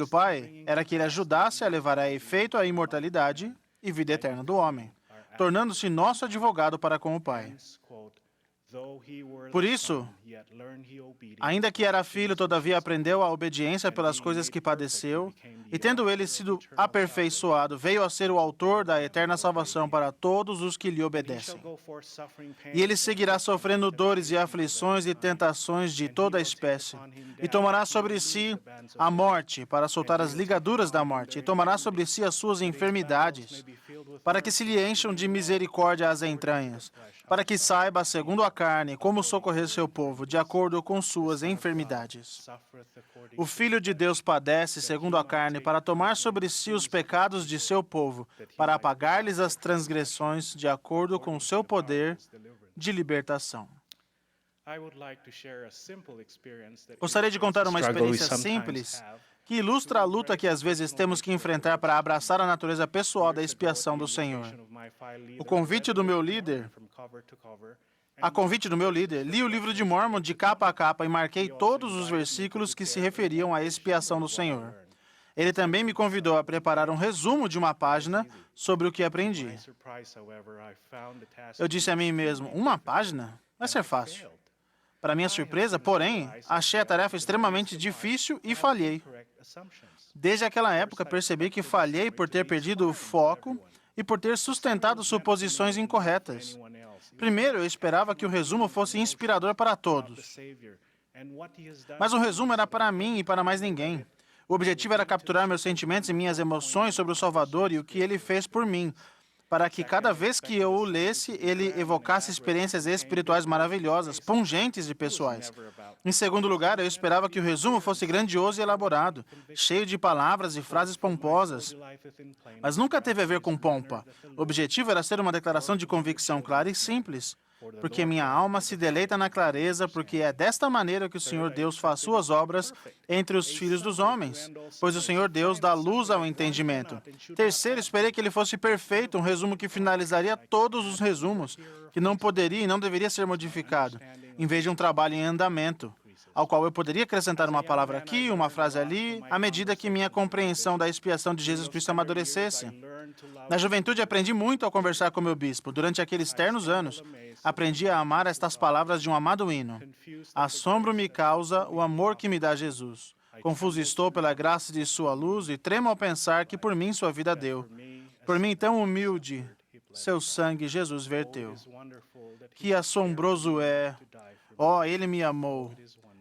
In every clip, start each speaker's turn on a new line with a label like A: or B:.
A: do Pai era que ele ajudasse a levar a efeito a imortalidade e vida eterna do homem, tornando-se nosso advogado para com o Pai. Por isso, ainda que era filho, todavia aprendeu a obediência pelas coisas que padeceu E tendo ele sido aperfeiçoado, veio a ser o autor da eterna salvação para todos os que lhe obedecem. E ele seguirá sofrendo dores e aflições e tentações de toda a espécie. E tomará sobre si a morte, para soltar as ligaduras da morte. E tomará sobre si as suas enfermidades, para que se lhe encham de misericórdia as entranhas, para que saiba, segundo a carne, como socorrer seu povo, de acordo com suas enfermidades. O Filho de Deus padece, segundo a carne, para tomar sobre si os pecados de seu povo, para apagar-lhes as transgressões, de acordo com seu poder de libertação. Gostaria de contar uma experiência simples que ilustra a luta que às vezes temos que enfrentar para abraçar a natureza pessoal da expiação do Senhor. A convite do meu líder, li o livro de Mórmon de capa a capa e marquei todos os versículos que se referiam à expiação do Senhor. Ele também me convidou a preparar um resumo de uma página sobre o que aprendi. Eu disse a mim mesmo, uma página? Vai ser fácil. Para minha surpresa, porém, achei a tarefa extremamente difícil e falhei. Desde aquela época, percebi que falhei por ter perdido o foco e por ter sustentado suposições incorretas. Primeiro, eu esperava que o resumo fosse inspirador para todos. Mas o resumo era para mim e para mais ninguém. O objetivo era capturar meus sentimentos e minhas emoções sobre o Salvador e o que ele fez por mim, para que cada vez que eu o lesse, ele evocasse experiências espirituais maravilhosas, pungentes e pessoais. Em segundo lugar, eu esperava que o resumo fosse grandioso e elaborado, cheio de palavras e frases pomposas. Mas nunca teve a ver com pompa. O objetivo era ser uma declaração de convicção clara e simples. Porque minha alma se deleita na clareza, porque é desta maneira que o Senhor Deus faz suas obras entre os filhos dos homens, pois o Senhor Deus dá luz ao entendimento. Terceiro, esperei que ele fosse perfeito, um resumo que finalizaria todos os resumos, que não poderia e não deveria ser modificado, em vez de um trabalho em andamento, ao qual eu poderia acrescentar uma palavra aqui, uma frase ali, à medida que minha compreensão da expiação de Jesus Cristo amadurecesse. Na juventude, aprendi muito ao conversar com meu bispo. Durante aqueles ternos anos, aprendi a amar estas palavras de um amado hino. Assombro me causa o amor que me dá Jesus. Confuso estou pela graça de sua luz e tremo ao pensar que por mim sua vida deu. Por mim tão humilde, seu sangue Jesus verteu. Que assombroso é, ó, ele me amou.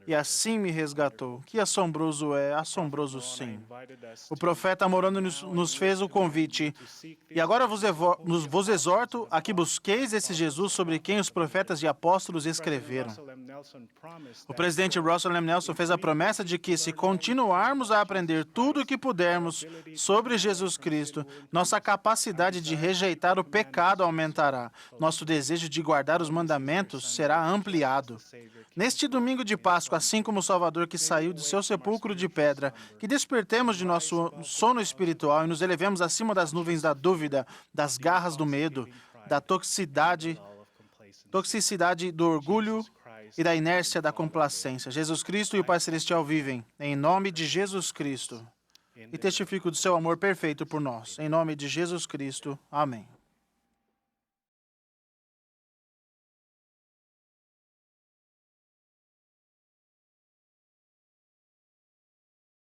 A: E assim me resgatou. Que assombroso é, assombroso sim. O profeta amoroso nos fez o convite. E agora vos exorto a que busqueis esse Jesus sobre quem os profetas e apóstolos escreveram. O presidente Russell M. Nelson fez a promessa de que, se continuarmos a aprender tudo o que pudermos sobre Jesus Cristo, nossa capacidade de rejeitar o pecado aumentará. Nosso desejo de guardar os mandamentos será ampliado. Neste domingo de Páscoa, assim como o Salvador que saiu de seu sepulcro de pedra, que despertemos de nosso sono espiritual e nos elevemos acima das nuvens da dúvida, das garras do medo, da toxicidade do orgulho e da inércia da complacência. Jesus Cristo e o Pai Celestial vivem, em nome de Jesus Cristo, e testifico do seu amor perfeito por nós. Em nome de Jesus Cristo. Amém.